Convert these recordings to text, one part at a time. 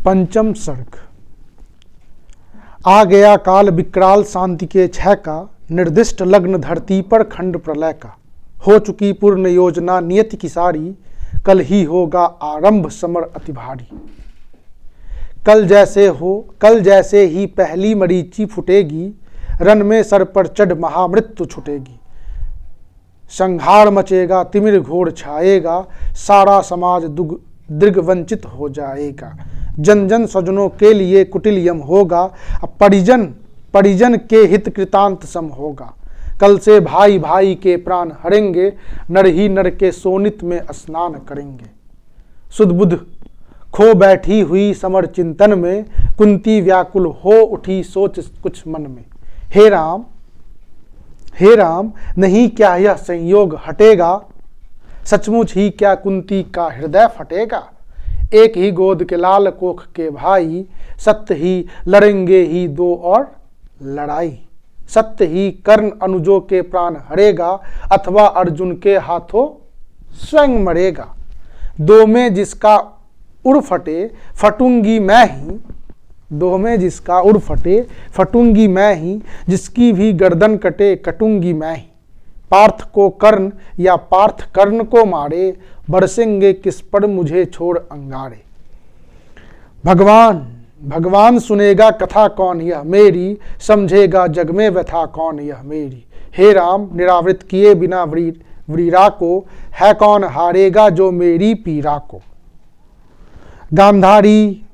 पंचम सर्ग। आ गया काल विकराल शांति के छह का, निर्दिष्ट लग्न धरती पर खंड प्रलय का। हो चुकी पूर्ण योजना नियति की सारी, कल ही होगा आरंभ समर अति भारी। कल जैसे ही पहली मरीची फुटेगी, रन में सर पर चढ़ महामृत्यु छुटेगी। संहार मचेगा तिमिर घोर छाएगा, सारा समाज दृग्वंचित हो जाएगा। जन जन स्वजनों के लिए कुटिल यम होगा, परिजन के हित कृतांत सम होगा। कल से भाई भाई के प्राण हरेंगे, नर ही नर के सोनित में स्नान करेंगे। सुध बुध खो बैठी हुई समर चिंतन में, कुंती व्याकुल हो उठी सोच कुछ मन में। हे राम नहीं क्या यह संयोग हटेगा, सचमुच ही क्या कुंती का हृदय फटेगा। एक ही गोद के लाल कोख के भाई, सत्य ही लड़ेंगे ही दो और लड़ाई। सत्य ही कर्ण अनुजों के प्राण हरेगा, अथवा अर्जुन के हाथों स्वयं मरेगा। दो में जिसका उड़ फटे फटूंगी मैं ही, दो में जिसका उड़ फटे फटूंगी मैं ही, जिसकी भी गर्दन कटे कटूंगी मैं ही। पार्थ को कर्ण या पार्थ कर्ण को मारे, बरसेंगे किस पर मुझे छोड़ अंगारे। भगवान सुनेगा कथा कौन यह मेरी, समझेगा जग में व्यथा कौन यह मेरी। हे राम निरावृत किए बिना वीरा को, है कौन हारेगा जो मेरी पीरा को। गांधारी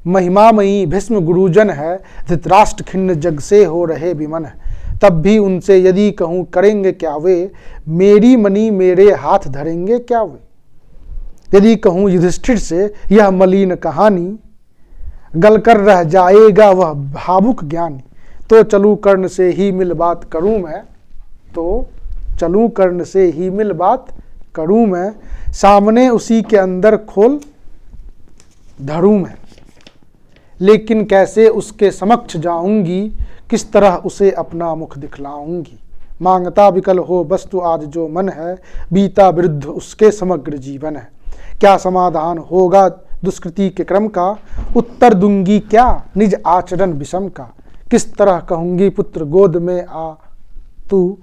महिमामयी भीष्म गुरुजन है, धृतराष्ट्र खिन्न जग से हो रहे विमन है। तब भी उनसे यदि कहूँ करेंगे क्या वे, मेरी मनी मेरे हाथ धरेंगे क्या वे। यदि कहूँ युधिष्ठिर से यह मलिन कहानी, गलकर रह जाएगा वह भावुक ज्ञानी। तो चलूं कर्ण से ही मिल बात करूं मैं, तो चलूं कर्ण से ही मिल बात करूं मैं, सामने उसी के अंदर खोल धरूं मैं। लेकिन कैसे उसके समक्ष जाऊंगी, किस तरह उसे अपना मुख दिखलाऊंगी। मांगता विकल हो वस्तु आज जो मन है, बीता विरुद्ध उसके समग्र जीवन है। क्या समाधान होगा दुष्कृति के क्रम का, उत्तर दूंगी क्या निज आचरण विषम का। किस तरह कहूंगी पुत्र गोद में आ तू,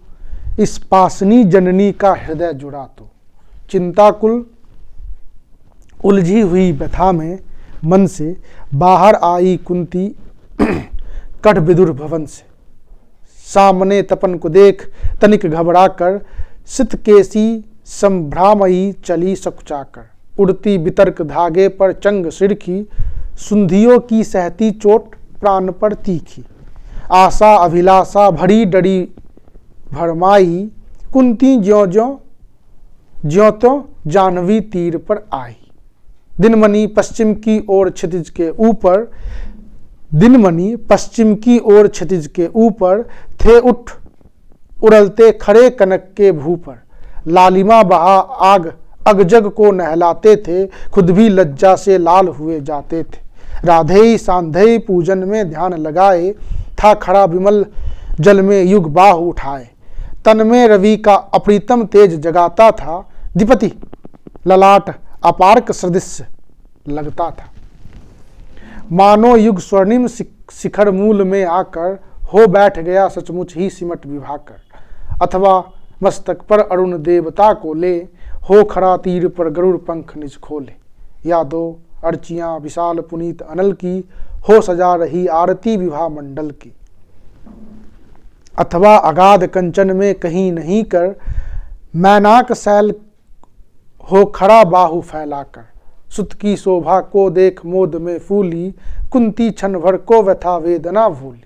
इस पासनी जननी का हृदय जुड़ा तो। चिंताकुल उलझी हुई व्यथा में मन से, बाहर आई कुंती कठ विदुर भवन से। सामने तपन को देख तनिक घबराकर, सितकेसी संभ्रामयी चली सकुचाकर। उड़ती वितर्क धागे पर चंग सिर की, सुंधियों की सहती चोट प्राण पर तीखी। आशा अभिलाषा भरी डरी भरमाई, कुंती ज्यों त्यों जानवी तीर पर आई। दिनमणि पश्चिम की ओर क्षितिज के ऊपर थे उठ उड़लते खड़े कनक के भू पर। लालिमा बहा आग अगजग को नहलाते थे, खुद भी लज्जा से लाल हुए जाते थे। राधेय सांधेय पूजन में ध्यान लगाए, था खड़ा विमल जल में युग बाहु उठाए। तन में रवि का अप्रीतम तेज जगाता था, द्विपति ललाट अपार्क सदृश लगता था। मानो युग स्वर्णिम शिखर मूल में आकर, हो बैठ गया सचमुच ही सिमट विभाकर। अथवा मस्तक पर अरुण देवता को ले, हो खड़ा तीर पर गरुड़ पंख निज खोले। या दो अर्चियां विशाल पुनीत अनल की, हो सजा रही आरती विवाह मंडल की। अथवा अगाध कंचन में कहीं नहीं कर, मैनाक शैल हो खड़ा बाहु फैलाकर। सुत की शोभा को देख मोद में फूली, कुंती क्षण भर को व्यथा वेदना भूली।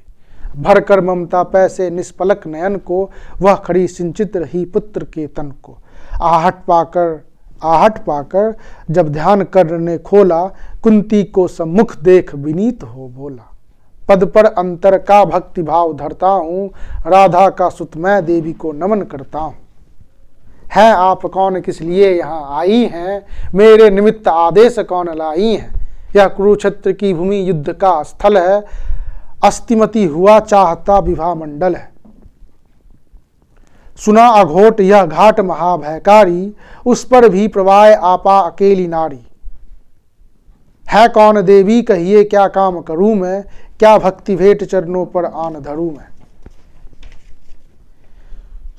भरकर ममता पैसे निष्पलक नयन को, वह खड़ी सिंचित रही पुत्र के तन को। आहट पाकर जब ध्यान करने खोला, कुंती को सम्मुख देख विनीत हो बोला। पद पर अंतर का भक्ति भाव धरता हूँ, राधा का सुत मैं देवी को नमन करता हूँ। हैं आप कौन किस लिए यहाँ आई हैं, मेरे निमित्त आदेश कौन लाई हैं। यह कुरुक्षेत्र की भूमि युद्ध का स्थल है, अस्तिमति हुआ चाहता विवाह मंडल है। सुना अघोट यह घाट महाभयकारी, उस पर भी प्रवाह आपा अकेली नारी। है कौन देवी कहिए क्या काम करूं मैं, क्या भक्ति भेंट चरणों पर आन धरूं मैं।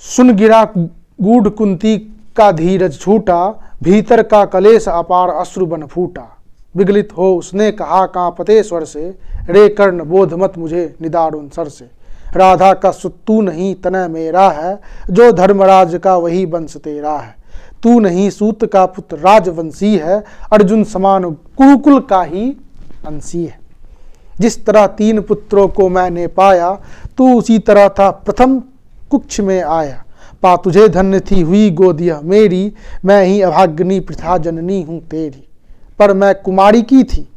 सुन गिरा गूढ़ कुंती का धीरज छूटा, भीतर का कलेश अपार अश्रु बन फूटा। विगलित हो उसने कहा कांपते स्वर से, रे कर्ण बोध मत मुझे निदारुण सर से। राधा का सुत तू नहीं तनय मेरा है, जो धर्मराज का वही वंश तेरा है। तू नहीं सूत का पुत्र राजवंशी है, अर्जुन समान कुरुकुल का ही अंशी है। जिस तरह 3 पुत्रों को मैंने पाया, तू उसी तरह था प्रथम कुक्ष में आया। पा तुझे धन्य थी हुई गोद यह मेरी, मैं ही अभाग्नि प्रथा जननी हूँ तेरी। पर मैं कुमारी की थी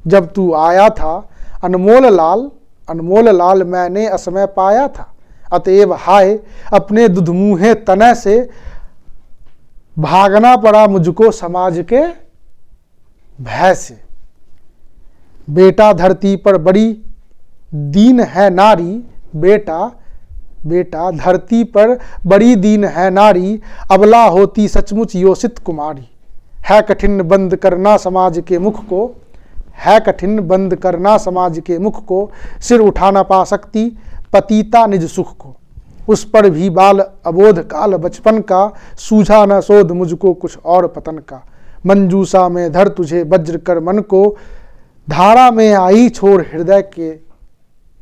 जब तू आया था, अनमोल लाल मैंने असमय पाया था। अतएव हाय अपने दुधमुहे तनय से, भागना पड़ा मुझको समाज के भय से। बेटा धरती पर बड़ी दीन है नारी, बेटा धरती पर बड़ी दीन है नारी, अबला होती सचमुच योषित कुमारी। है कठिन बंद करना समाज के मुख को, है कठिन बंद करना समाज के मुख को, सिर उठा ना पा सकती पतिता निज सुख को। उस पर भी बाल अबोध काल बचपन का, सूझा न शोध मुझको कुछ और पतन का। मंजूसा में धर तुझे वज्र कर मन को, धारा में आई छोड़ हृदय के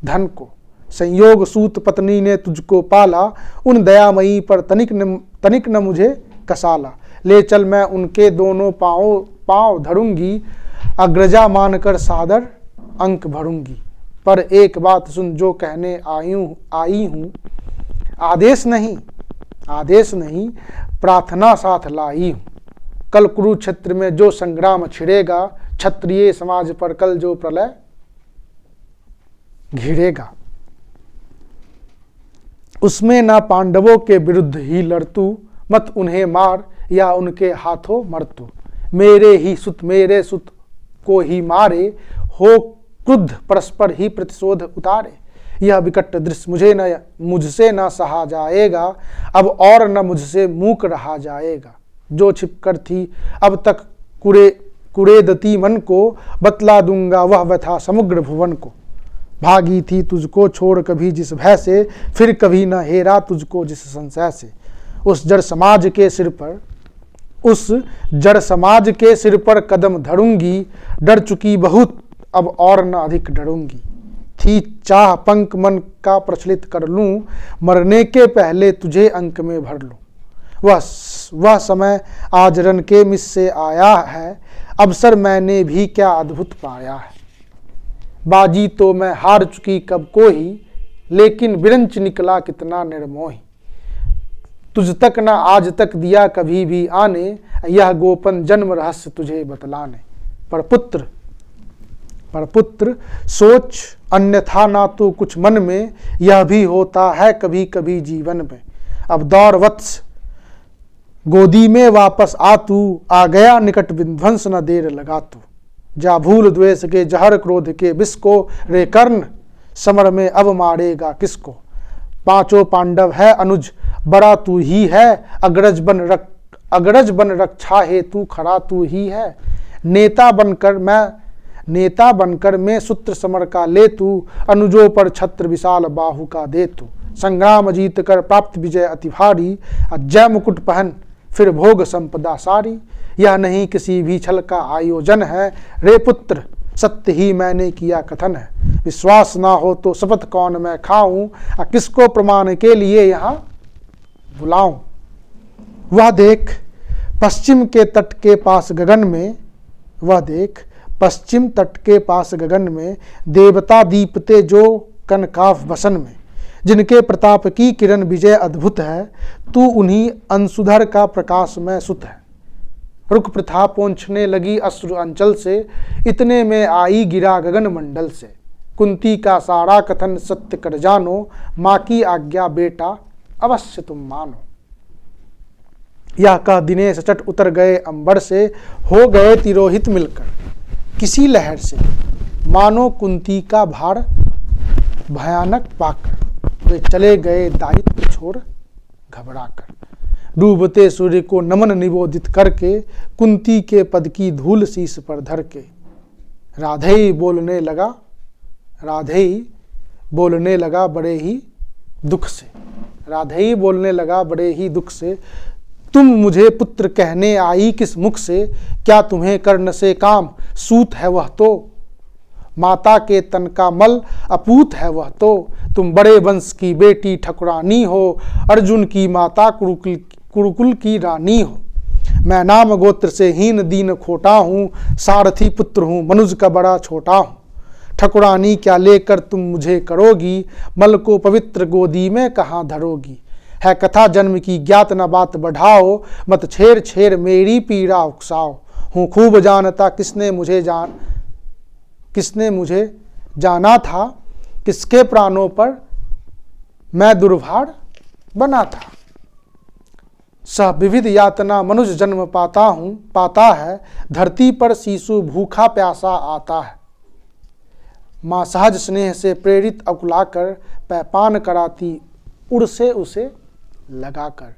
धन को। संयोग सूत पत्नी ने तुझको पाला, उन दयामयी पर तनिक न मुझे कसाला। ले चल मैं उनके दोनों पाँव धरूंगी, अग्रजा मानकर सादर अंक भरूंगी। पर एक बात सुन जो कहने आई हूँ, आदेश नहीं प्रार्थना साथ लाई हूँ। कल कुरुक्षेत्र में जो संग्राम छिड़ेगा, क्षत्रिय समाज पर कल जो प्रलय घिरेगा। उसमें ना पांडवों के विरुद्ध ही लड़तू, मत उन्हें मार या उनके हाथों मरतू। मेरे सुत को ही मारे, हो क्रुद्ध परस्पर ही प्रतिशोध उतारे। यह विकट दृश्य मुझसे न सहा जाएगा, अब और न मुझसे मूक रहा जाएगा। जो छिपकर थी अब तक कुरेदती मन को, बतला दूंगा वह व्यथा समग्र भुवन को। भागी थी तुझको छोड़ कभी जिस भय से, फिर कभी न हेरा तुझको जिस संशय से। उस जड़ समाज के सिर पर कदम धरूंगी, डर चुकी बहुत अब और न अधिक डरूंगी। थी चाह पंख मन का प्रचलित कर लूं, मरने के पहले तुझे अंक में भर लूं। वह समय आज रन के मिस से आया है, अवसर मैंने भी क्या अद्भुत पाया है। बाजी तो मैं हार चुकी कब को ही, लेकिन विरंच निकला कितना निर्मोही। तुझ तक न आज तक दिया कभी भी आने, यह गोपन जन्म रहस्य तुझे बतलाने। पर पुत्र सोच अन्यथा ना तो कुछ मन में, यह भी होता है कभी कभी जीवन में। अब दौर वत्स गोदी में वापस आ तू, आ गया निकट विध्वंस न देर लगा तू। जा भूल द्वेष के जहर क्रोध के विष को, रे कर्ण समर में अब मारेगा किसको। 5 पांडव है अनुज बड़ा तू ही है, अग्रज बन रक्षा हेतु खड़ा तू ही है। नेता बनकर मैं सूत्र समर का ले तू, अनुजों पर छत्र विशाल बाहु का दे तू। संग्राम जीत कर प्राप्त विजय अति भारी, जय मुकुट पहन फिर भोग संपदा सारी। यह नहीं किसी भी छल का आयोजन है, रे पुत्र सत्य ही मैंने किया कथन है। विश्वास ना हो तो शपथ कौन मैं खाऊं, किसको प्रमाण के लिए यहाँ बुलाऊं। वह देख पश्चिम तट के पास गगन में, देवता दीपते जो कनकाफ बसन में। जिनके प्रताप की किरण विजय अद्भुत है, तू उन्हीं अंशुधर का प्रकाश में सुत है। रुक प्रथा पहुँचने लगी अश्रु अंचल से, इतने में आई गिरा गगन मंडल से। कुंती का सारा कथन सत्य कर जानो, माँ की आज्ञा बेटा अवश्य तुम मानो। यह कह दिनेश चट उतर गए अंबर से, हो गए तिरोहित मिलकर किसी लहर से। मानो कुंती का भार भयानक पाकर, वे चले गए दायित्व छोड़ घबरा कर। डूबते सूर्य को नमन निवेदित करके, कुंती के पद की धूल शीश पर धर के। राधे बोलने लगा, राधे बोलने लगा बड़े ही दुख से, राधे बोलने लगा बड़े ही दुख से, तुम मुझे पुत्र कहने आई किस मुख से, क्या तुम्हें कर्ण से काम, सूत है वह तो, माता के तन का मल अपूत है वह तो, तुम बड़े वंश की बेटी ठकुरानी हो, अर्जुन की माता कुरुकुल की रानी हो। मैं नाम गोत्र से हीन दीन खोटा हूँ, सारथी पुत्र हूँ मनुज का बड़ा छोटा हूँ। ठकुरानी क्या लेकर तुम मुझे करोगी, मल को पवित्र गोदी में कहाँ धरोगी। है कथा जन्म की ज्ञात न बात बढ़ाओ, मत छेड़ छेड़ मेरी पीड़ा उकसाओ। हूँ खूब जानता किसने मुझे जाना था, किसके प्राणों पर मैं दुर्भार बना था। सह विविध यातना मनुष्य जन्म पाता है, धरती पर शिशु भूखा प्यासा आता है। माँ सहज स्नेह से प्रेरित अकुलाकर, पैपान कराती उड़ से उसे लगाकर।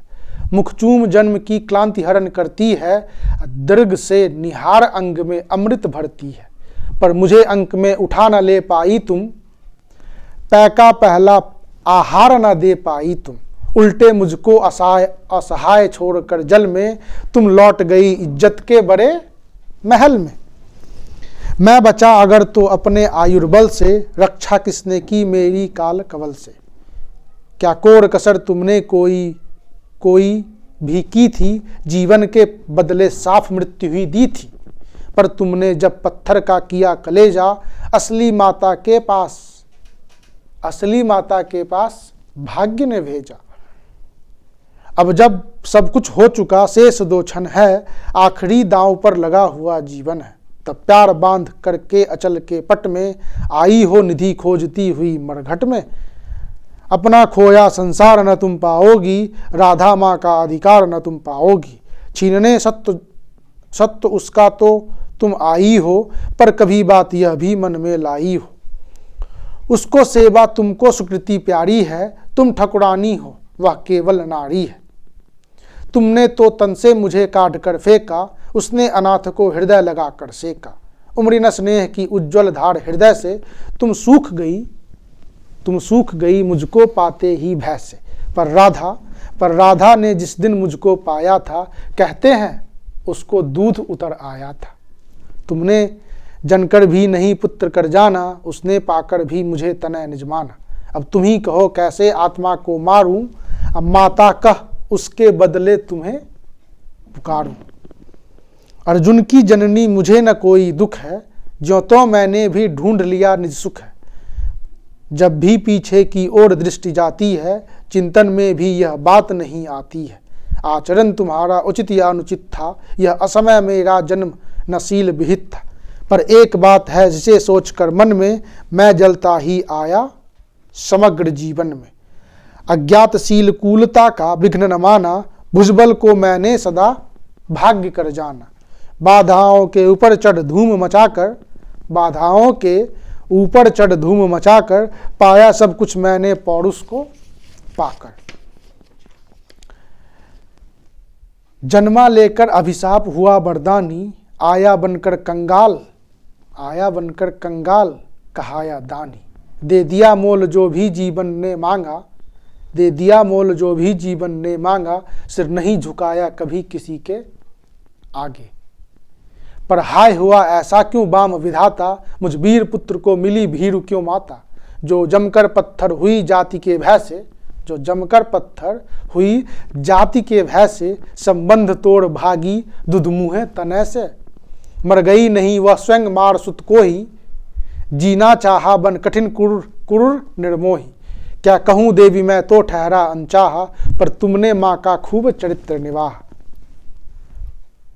मुखचूम जन्म की क्लांति हरण करती है, दीर्घ से निहार अंग में अमृत भरती है। पर मुझे अंक में उठा न ले पाई तुम, पैका पहला आहार न दे पाई तुम। उल्टे मुझको असहाय छोड़कर जल में, तुम लौट गई इज्जत के बड़े महल में। मैं बचा अगर तो अपने आयुर्बल से, रक्षा किसने की मेरी काल कवल से। क्या कोर कसर तुमने कोई भी की थी, जीवन के बदले साफ मृत्यु ही दी थी। पर तुमने जब पत्थर का किया कलेजा, असली माता के पास भाग्य ने भेजा। अब जब सब कुछ हो चुका, शेष 2 क्षण है, आखिरी दांव पर लगा हुआ जीवन है। तब प्यार बांध करके अचल के पट में, आई हो निधि खोजती हुई मरघट में। अपना खोया संसार न तुम पाओगी, राधा माँ का अधिकार न तुम पाओगी। छीनने सत्य उसका तो तुम आई हो, पर कभी बात यह भी मन में लाई हो। उसको सेवा तुमको सुकृति प्यारी है, तुम ठकुरानी हो वह केवल नारी है। तुमने तो तन से मुझे काट कर फेंका, उसने अनाथ को हृदय लगा कर सेका। उमरी न स्नेह की उज्ज्वल धार हृदय से, तुम सूख गई मुझको पाते ही भय से। पर राधा ने जिस दिन मुझको पाया था, कहते हैं उसको दूध उतर आया था। तुमने जनकर भी नहीं पुत्र कर जाना, उसने पाकर भी मुझे तनय निज माना। अब तुम ही कहो कैसे आत्मा को मारूं, अब माता कह उसके बदले तुम्हें पुकारूं। अर्जुन की जननी मुझे न कोई दुख है, ज्यों तो मैंने भी ढूंढ लिया निज सुख है। जब भी पीछे की ओर दृष्टि जाती है, चिंतन में भी यह बात नहीं आती है। आचरण तुम्हारा उचित या अनुचित था, यह असमय मेरा जन्म नसील विहित था। पर एक बात है जिसे सोचकर मन में, मैं जलता ही आया समग्र जीवन में। अज्ञातशील कूलता का विघ्न न माना, भुजबल को मैंने सदा भाग्य कर जाना। बाधाओं के ऊपर चढ़ धूम मचाकर, पाया सब कुछ मैंने पौरुष को पाकर। जन्मा लेकर अभिशाप हुआ बरदानी, आया बनकर कंगाल कहाया दानी। दे दिया मोल जो भी जीवन ने मांगा, सिर नहीं झुकाया कभी किसी के आगे। पर हाय हुआ ऐसा क्यों बाम विधाता, मुझ वीर पुत्र को मिली भीरु क्यों माता। जो जमकर पत्थर हुई जाति के भय से, संबंध तोड़ भागी दुधमुहे तनय से। मर गई नहीं वह स्वयं मार सुत को ही, जीना चाहा बन कठिन कुरूर निर्मोही। क्या कहूँ देवी मैं तो ठहरा अनचाहा, पर तुमने माँ का खूब चरित्र निवाह।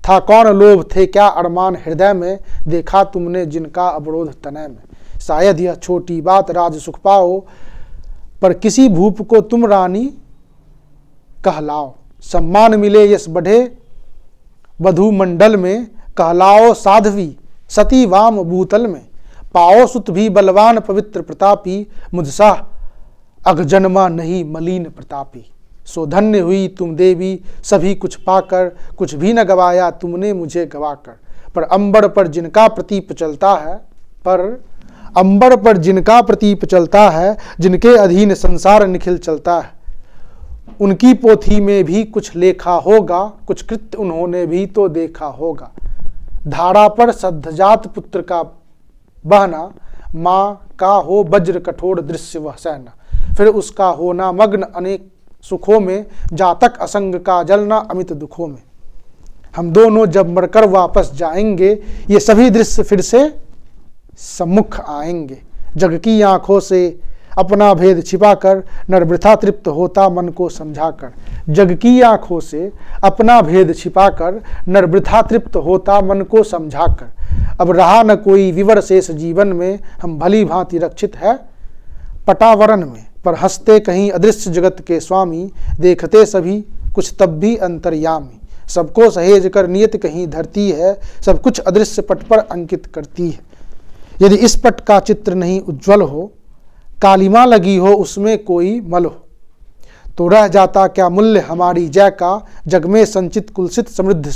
था कौन लोभ थे क्या अरमान हृदय में, देखा तुमने जिनका अवरोध तनय में। शायद यह छोटी बात राज सुख पाओ, पर किसी भूप को तुम रानी कहलाओ। सम्मान मिले यश बढ़े वधु मंडल में, कहलाओ साध्वी सती वाम भूतल में। पाओ सुत भी बलवान पवित्र प्रतापी, मुझसा अघजन्मा नहीं मलिन प्रतापी। सो धन्य हुई तुम देवी सभी कुछ पाकर, कुछ भी न गवाया तुमने मुझे गवाकर। पर अंबर पर जिनका प्रतीप चलता है, पर अंबर पर जिनका प्रतीप चलता है, जिनके अधीन संसार निखिल चलता है, उनकी पोथी में भी कुछ लेखा होगा, कुछ कृत्य उन्होंने भी तो देखा होगा। धारा पर सद्धजात पुत्र का बहना, माँ का हो वज्र कठोर दृश्य वह सहना, फिर उसका होना मग्न अनेक सुखों में, जातक असंग का जलना अमित दुखों में। हम दोनों जब मरकर वापस जाएंगे, ये सभी दृश्य फिर से सम्मुख आएंगे। जग की आंखों से अपना भेद छिपाकर, नर वृथा तृप्त होता मन को समझाकर। जग की आंखों से अपना भेद छिपाकर, नर वृथा तृप्त होता मन को समझाकर। अब रहा न कोई विवर शेष जीवन में, हम भली भांति रक्षित है पटावरण में। पर हंसते कहीं अदृश्य जगत के स्वामी, देखते सभी कुछ तब भी अंतर्यामी। सबको सहेज कर नियत कहीं धरती है, सब कुछ अदृश्य पट पर अंकित करती है। यदि इस पट का चित्र नहीं उज्ज्वल हो, कालिमा लगी हो उसमें कोई मल हो, तो रह जाता क्या मूल्य हमारी जय का, जग में संचित कुलसित समृद्ध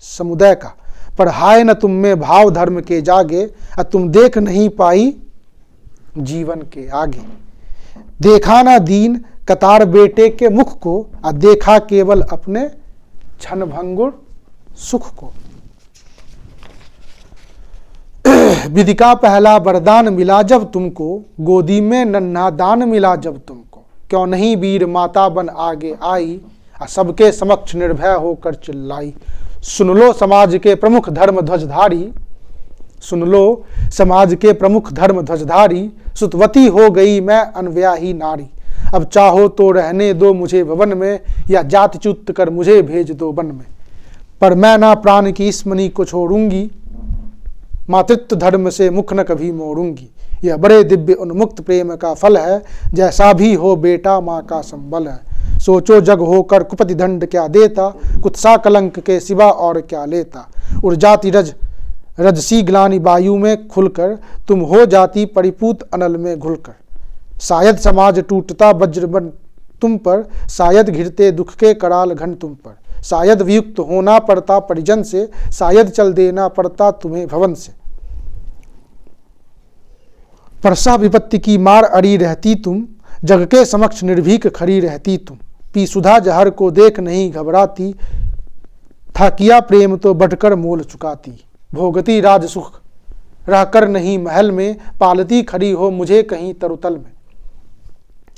समुदाय का। पर हाय न तुम में भाव धर्म के जागे, तुम देख नहीं पाई जीवन के आगे। देखा ना दीन कतार बेटे के मुख को, देखा केवल अपने क्षण भंगुर सुख को। विधि का पहला वरदान मिला जब तुमको, गोदी में नन्हा दान मिला जब तुमको। क्यों नहीं वीर माता बन आगे आई, सबके समक्ष निर्भय होकर चिल्लाई। सुन लो समाज के प्रमुख धर्म ध्वजधारी, सुन लो समाज के प्रमुख धर्म ध्वजधारी। सुतवती हो गई मैं अनव्याही नारी, अब चाहो तो रहने दो मुझे भवन में, या जातिच्युत कर मुझे भेज दो वन में। पर मैं ना प्राण की इस मणि को छोड़ूंगी, मातृत्व धर्म से मुख न कभी मोड़ूंगी। यह बड़े दिव्य उन्मुक्त प्रेम का फल है, जैसा भी हो बेटा माँ का संबल है। सोचो जग होकर कुपति दंड क्या देता, कुत्सा कलंक के सिवा और क्या लेता। उड़ जाती रजसी ग्लानि वायु में खुलकर, तुम हो जाती परिपूत अनल में घुलकर। शायद समाज टूटता वज्र बन तुम पर, शायद घिरते दुख के कराल घन तुम पर। शायद वियुक्त होना पड़ता परिजन से, शायद चल देना पड़ता तुम्हें भवन से। परसा विपत्ति की मार अड़ी रहती तुम, जग के समक्ष निर्भीक खड़ी रहती तुम। पी सुधा जहर को देख नहीं घबराती, था किया प्रेम तो बढ़कर मोल चुकाती। भोगती राज सुख रहकर नहीं महल में, पालती खड़ी हो मुझे कहीं तरुतल में।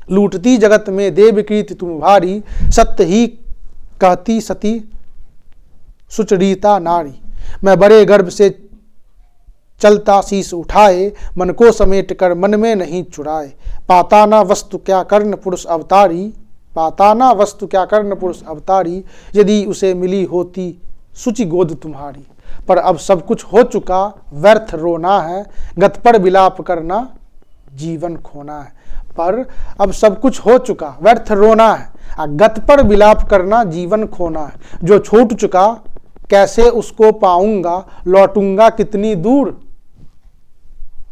लूटती जगत में देव कीर्ति तुम भारी, सत्य ही कहती सती सुचरिता नारी। मैं बड़े गर्भ से चलता शीश उठाए, मन को समेट कर मन में नहीं चुराए। पाता ना वस्तु क्या कर्ण पुरुष अवतारी, पाता ना वस्तु क्या कर्ण पुरुष अवतारी। यदि उसे मिली होती सुचि गोद तुम्हारी। पर अब सब कुछ हो चुका व्यर्थ रोना है, गत पर विलाप करना जीवन खोना है। पर अब सब कुछ हो चुका व्यर्थ रोना है, गत पर विलाप करना जीवन खोना है। जो छूट चुका कैसे उसको पाऊंगा, लौटूंगा कितनी दूर।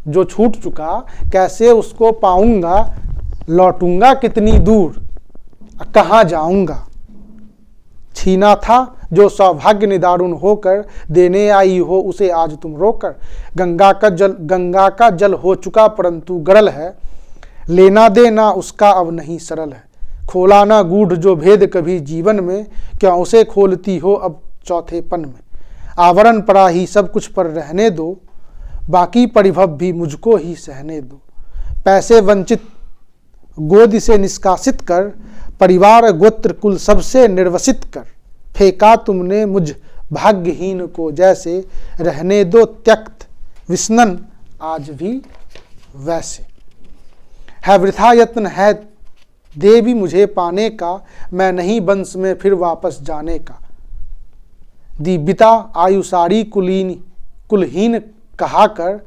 जो छूट चुका कैसे उसको पाऊंगा, लौटूंगा कितनी दूर, कहाँ जाऊंगा। छीना था जो सौभाग्य निदारुण होकर, देने आई हो उसे आज तुम रोकर। गंगा का जल हो चुका परंतु गरल है, लेना देना उसका अब नहीं सरल है। खोला ना गूढ़ जो भेद कभी जीवन में, क्या उसे खोलती हो अब चौथेपन में। आवरण पड़ा ही सब कुछ पर रहने दो, बाकी परिभव भी मुझको ही सहने दो। पैसे वंचित गोद से निष्कासित कर, परिवार गोत्र कुल सबसे निर्वसित कर। फेंका तुमने मुझ भाग्यहीन को जैसे, रहने दो त्यक्त विस्नन आज भी वैसे। है वृथा यत्न है देवी मुझे पाने का, मैं नहीं वंश में फिर वापस जाने का। दीबिता आयुसारी कुलहीन कहा कर,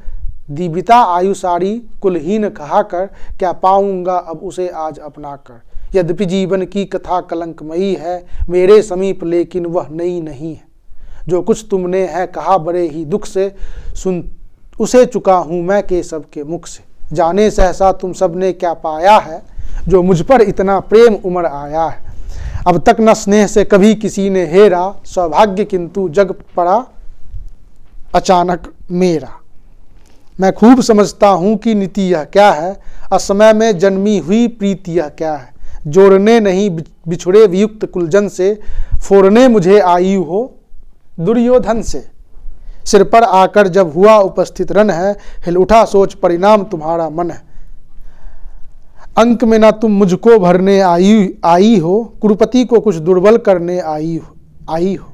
दीबिता आयुसारी कुलहीन कहा कर, क्या पाऊंगा अब उसे आज अपना कर। यद्यपि जीवन की कथा कलंकमयी है, मेरे समीप लेकिन वह नई नहीं है। जो कुछ तुमने है कहा बड़े ही दुख से, सुन उसे चुका हूँ मैं केशव के मुख से। जाने सहसा तुम सबने क्या पाया है, जो मुझ पर इतना प्रेम उमड़ आया है। अब तक न स्नेह से कभी किसी ने हेरा, सौभाग्य किंतु जग पड़ा अचानक मेरा। मैं खूब समझता हूँ कि नीति यह क्या है, असमय में जन्मी हुई प्रीति यह क्या है। जोड़ने नहीं बिछुड़े वियुक्त कुलजन से, फोड़ने मुझे आई हो दुर्योधन से। सिर पर आकर जब हुआ उपस्थित रण है, हिल उठा सोच परिणाम तुम्हारा मन है। अंक में ना तुम मुझको भरने आई हो, कुरुपति को कुछ दुर्बल करने आई हो।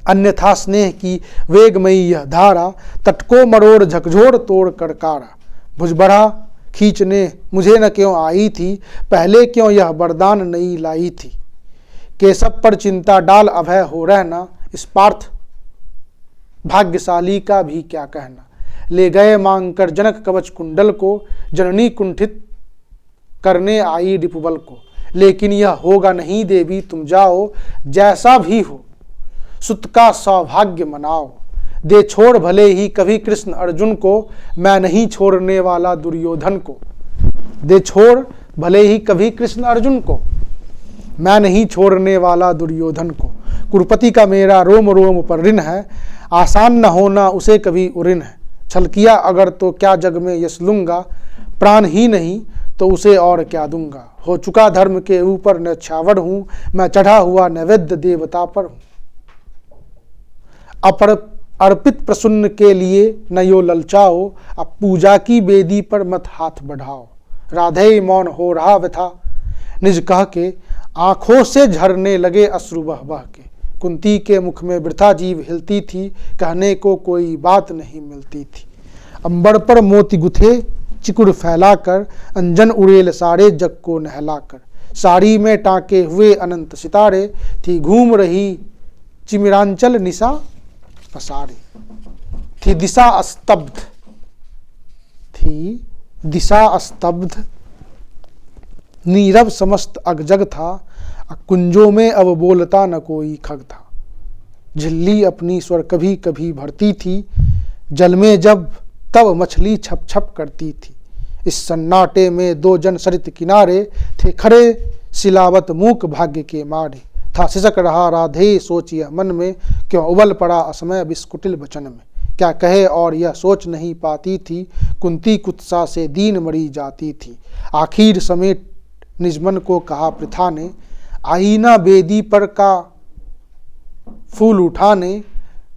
अन्यथा स्नेह की वेगमयी यह धारा, तट को मरोड़ झकझोर तोड़ कर कारा। भुजबढ़ा खींचने मुझे न क्यों आई थी, पहले क्यों यह वरदान नहीं लाई थी। केशव पर चिंता डाल अभय हो रहना, इस पार्थ भाग्यशाली का भी क्या कहना। ले गए मांग कर जनक कवच कुंडल को, जननी कुंठित करने आई रिपुबल को। लेकिन यह होगा नहीं देवी, तुम जाओ जैसा भी हो, सुत का सौभाग्य मनाओ। दे छोड़ भले ही कभी कृष्ण अर्जुन को, मैं नहीं छोड़ने वाला दुर्योधन को। दे छोड़ भले ही कभी कृष्ण अर्जुन को, मैं नहीं छोड़ने वाला दुर्योधन को। कुरुपति का मेरा रोम रोम पर ऋण है, आसान न होना उसे कभी उऋण है। छल किया अगर तो क्या जग में यश लूंगा, प्राण ही नहीं तो उसे और क्या दूंगा। हो चुका धर्म के ऊपर न्यौछावर हूँ, मैं चढ़ा हुआ नैवेद्य देवता पर हूँ। अर्पित प्रसन्न के लिए न यो ललचाओ, अब पूजा की बेदी पर मत हाथ बढ़ाओ। राधे मौन हो रहा व्यथा निज कह के, आंखों से झरने लगे अश्रु बह बह के। कुंती के मुख में वृथा जीव हिलती थी, कहने को कोई बात नहीं मिलती थी। अंबर पर मोती गुथे चिकुर फैलाकर, अंजन उड़ेल सारे जग को नहलाकर। साड़ी में टाँके हुए अनंत सितारे, थी घूम रही चिमिरांचल निशा पसारे। थी दिशा स्तब्ध नीरव समस्त अगजग था, कुंजों में अब बोलता न कोई खग था। झिल्ली अपनी स्वर कभी कभी भरती थी, जल में जब तब मछली छप छप करती थी। इस सन्नाटे में दो जन सरित किनारे, थे खड़े सिलावत मूक भाग्य के मारे। था सिसक रहा राधे सोचिए मन में, क्यों उबल पड़ा असमय विस्कुटिल वचन में। क्या कहे और यह सोच नहीं पाती थी, कुंती कुत्सा से दीन मरी जाती थी। आखिर समेत निजमन को कहा प्रथा ने, आईना बेदी पर का फूल उठाने।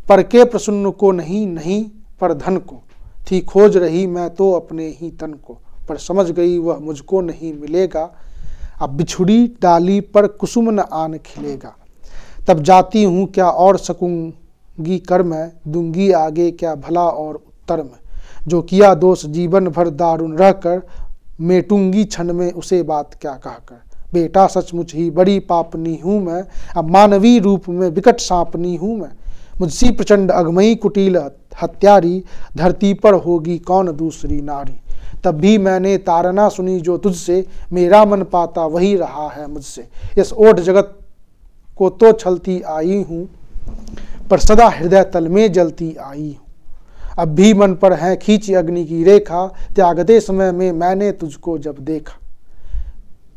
पर के प्रसन्न को नहीं पर धन को, थी खोज रही मैं तो अपने ही तन को। पर समझ गई वह मुझको नहीं मिलेगा, अब बिछुड़ी डाली पर कुसुम न आन खिलेगा। तब जाती हूँ क्या और सकूंगी कर मैं, दूंगी आगे क्या भला और उत्तर में। जो किया दोष जीवन भर दारुण रहकर, मेटूंगी क्षण में उसे बात क्या कहकर। बेटा सचमुच ही बड़ी पापनी हूँ मैं, अब मानवीय रूप में विकट सांपनी हूँ मैं। मुझसी प्रचंड अगमई कुटिल हत्यारी, धरती पर होगी कौन दूसरी नारी। तब भी मैंने तारना सुनी जो तुझसे, मेरा मन पाता वही रहा है मुझसे। इस ओट जगत को तो छलती आई हूँ, पर सदा हृदय तल में जलती आई हूँ। अब भी मन पर है खींची अग्नि की रेखा, त्यागते समय में मैंने तुझको जब देखा।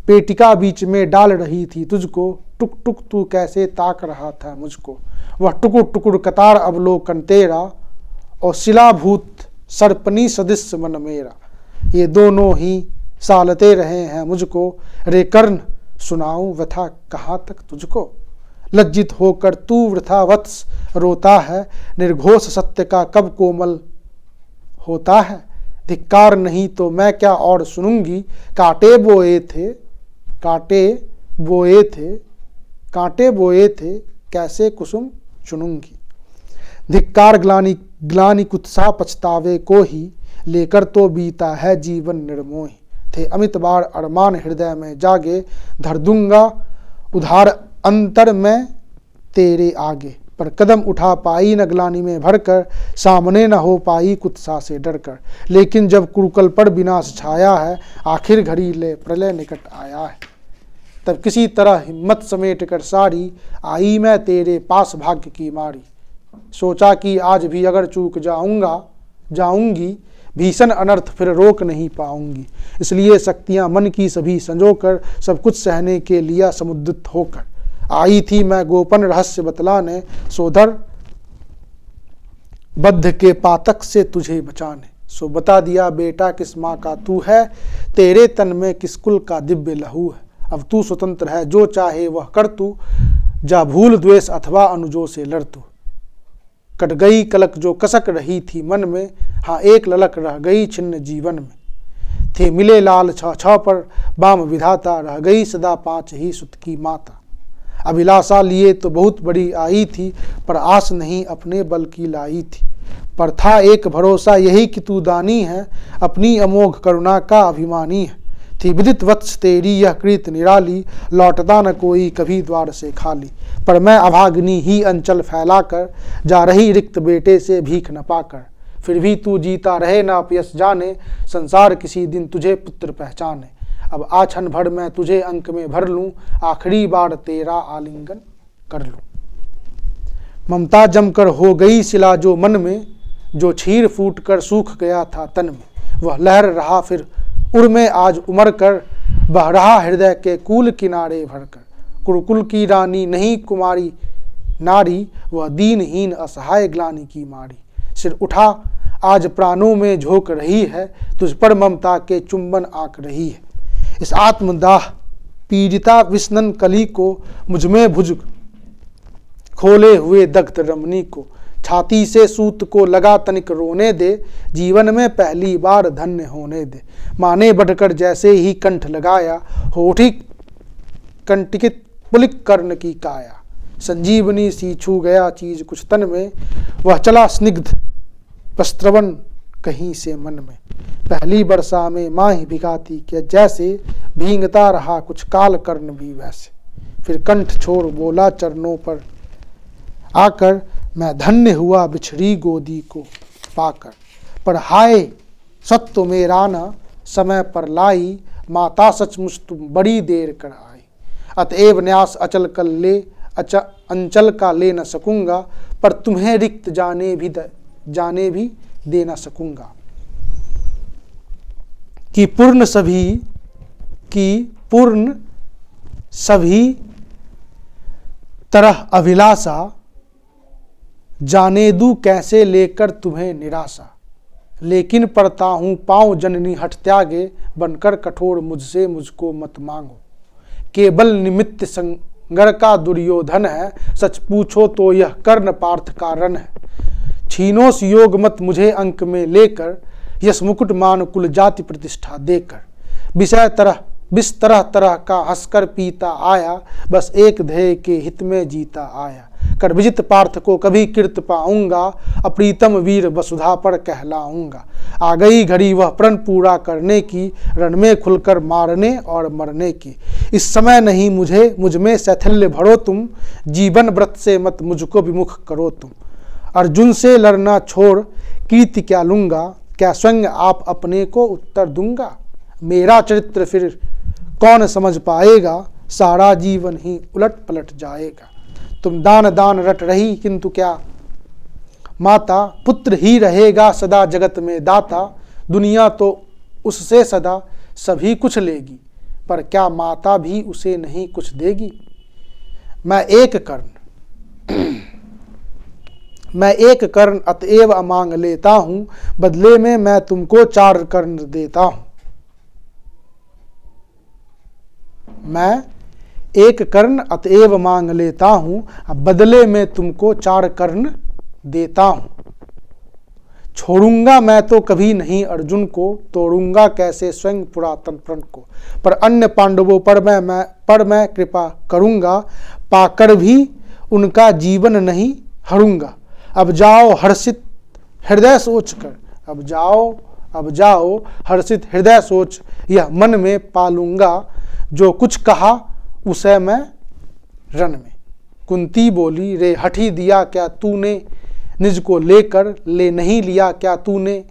पेटिका बीच में डाल रही थी तुझको, टुक टुक तू कैसे ताक रहा था मुझको। वह टुकुर टुकुर कतार अवलोकन तेरा, और शिलाभूत सर्पनी सदृश मन मेरा। ये दोनों ही सालते रहे हैं मुझको, रे कर्ण सुनाऊं व्यथा कहाँ तक तुझको। लज्जित होकर तू वृथा वत्स रोता है, निर्घोष सत्य का कब कोमल होता है। धिक्कार नहीं तो मैं क्या और सुनूंगी, कांटे बोए थे कैसे कुसुम चुनूंगी। धिक्कार ग्लानि कुत्सा पछतावे को ही, लेकर तो बीता है जीवन निर्मोही। थे अमित बार अरमान हृदय में जागे, धर दूंगा उधार अंतर में तेरे आगे। पर कदम उठा पाई न ग्लानि में भरकर, सामने न हो पाई कुत्सा से डरकर। लेकिन जब कुरुकल पर विनाश छाया है, आखिर घड़ी ले प्रलय निकट आया है। तब किसी तरह हिम्मत समेट कर सारी, आई मैं तेरे पास भाग्य की मारी। सोचा कि आज भी अगर चूक जाऊंगी, भीषण अनर्थ फिर रोक नहीं पाऊंगी। इसलिए शक्तियां मन की सभी संजोकर, सब कुछ सहने के लिया समुद्रित होकर। आई थी मैं गोपन रहस्य बतलाने, सोधर बद्ध के पातक से तुझे बचाने। सो बता दिया बेटा किस माँ का तू है, तेरे तन में किस कुल का दिव्य लहू है। अब तू स्वतंत्र है, जो चाहे वह कर तू, जा भूल द्वेष अथवा अनुजों से लड़ तू। कट गई कलक जो कसक रही थी मन में, हाँ एक ललक रह गई छिन्न जीवन में। थे मिले लाल छह छह पर बाम विधाता, रह गई सदा पाँच ही सुत की माता। अभिलाषा लिए तो बहुत बड़ी आई थी, पर आस नहीं अपने बल की लाई थी। पर था एक भरोसा यही कि तू दानी है, अपनी अमोघ करुणा का अभिमानी है। थी विदित वत्स तेरी यह कृत निराली, लौटता न कोई कभी द्वार से खाली। पर मैं अभाग्नि ही अंचल फैलाकर, जा रही रिक्त बेटे से भीख न पाकर। फिर भी तू जीता रहे ना अपयस जाने, संसार किसी दिन तुझे पुत्र पहचाने। अब आछन भर मैं तुझे अंक में भर लूं, आखिरी बार तेरा आलिंगन कर लूं। ममता जमकर हो गई सिला जो मन में, जो क्षीर फूट कर सूख गया था तन में। वह लहर रहा फिर उड़ में आज उमड़ कर, बह रहा हृदय के कूल किनारे भरकर। कुरुकुल की रानी नहीं कुमारी नारी, वह दीनहीन असहाय ग्लानि की मारी। सिर उठा आज प्राणों में झोंक रही है, तुझ पर ममता के चुंबन आंक रही है। इस आत्मदाह पीड़िता विष्णन कली को, मुझमें भुज खोले हुए दग्ध रमणी को। छाती से सूत को लगा तनिक रोने दे, जीवन में पहली बार धन्य होने दे। माने बढ़कर जैसे ही कंठ लगाया, होठी कंटिकित पुलिक कर्ण की काया। संजीवनी सी छू गया चीज कुछ तन में, वह चला स्निग्ध वस्त्रवन कहीं से मन में। पहली बरसा में माँ ही भिगाती के जैसे, भींगता रहा कुछ काल कर्ण भी वैसे। फिर कंठ छोड़ बोला चरणों पर आकर, मैं धन्य हुआ बिछड़ी गोदी को पाकर। पर हाय सत्व मेरा न समय पर लाई, माता सचमुच तुम बड़ी देर कर आई। अतएव न्यास अचल कर ले अंचल का ले न सकूंगा, पर तुम्हें रिक्त जाने भी दे न सकूंगा। कि पूर्ण सभी तरह अभिलाषा, जाने दूं कैसे लेकर तुम्हें निराशा। लेकिन पड़ता हूँ पाँव जननी हठ त्यागे, बनकर कठोर मुझसे मुझको मत मांगो। केवल निमित्त संगर का दुर्योधन है, सच पूछो तो यह कर्ण पार्थ कारण है। छीनोस योग मत मुझे अंक में लेकर, यश मुकुट मान कुल जाति प्रतिष्ठा देकर। विष तरह तरह का हंसकर पीता आया, बस एक ध्येय के हित में जीता आया। कर विजित पार्थ को कभी कृत पाऊंगा, अप्रीतम वीर वसुधा पर कहलाऊंगा। आ गई घड़ी वह प्रण पूरा करने की, रण में खुलकर मारने और मरने की। इस समय नहीं मुझ में शैथिल्य भरो तुम, जीवन व्रत से मत मुझको विमुख करो तुम। अर्जुन से लड़ना छोड़ कीर्ति क्या लूंगा, क्या स्वयं आप अपने को उत्तर दूंगा। मेरा चरित्र फिर कौन समझ पाएगा, सारा जीवन ही उलट पलट जाएगा। तुम दान रट रही किंतु क्या माता, पुत्र ही रहेगा सदा जगत में दाता। दुनिया तो उससे सदा सभी कुछ लेगी, पर क्या माता भी उसे नहीं कुछ देगी। मैं एक कर्ण अतएव अमांग लेता हूं, बदले में मैं तुमको 4 कर्ण देता हूं। मैं एक कर्ण अतएव मांग लेता हूं, अब बदले में तुमको 4 कर्ण देता हूं। छोड़ूंगा मैं तो कभी नहीं अर्जुन को, तोड़ूंगा कैसे स्वयं पुरातन प्रण को। पर अन्य पांडवों पर मैं कृपा करूंगा, पाकर भी उनका जीवन नहीं हरूंगा। अब जाओ हर्षित हृदय सोचकर, अब जाओ हर्षित हृदय सोच, यह मन में पालूंगा। जो कुछ कहा उसे मैं रण में। कुंती बोली रे हठी दिया क्या तूने, निज को लेकर ले नहीं लिया क्या तूने।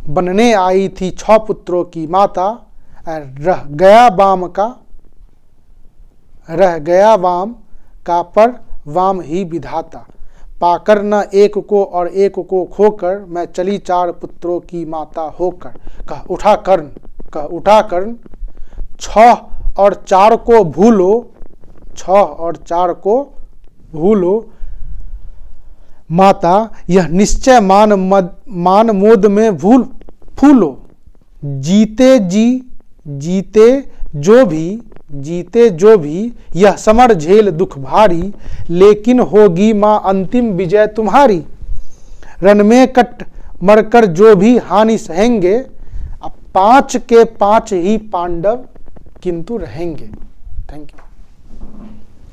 बनने आई थी 6 पुत्रों की माता, रह गया वाम का पर वाम ही विधाता। पाकर न एक को और एक को खोकर, मैं चली 4 पुत्रों की माता होकर। कह उठा कर्ण 6 और 4 को भूलो, 6 और 4 को भूलो। माता यह निश्चय मान मोद में फूलो, जीते जो भी यह समर झेल दुख भारी, लेकिन होगी माँ अंतिम विजय तुम्हारी। रण में कट मरकर जो भी हानि सहेंगे, अब 5 के 5 ही पांडव किंतु रहेंगे। Thank you.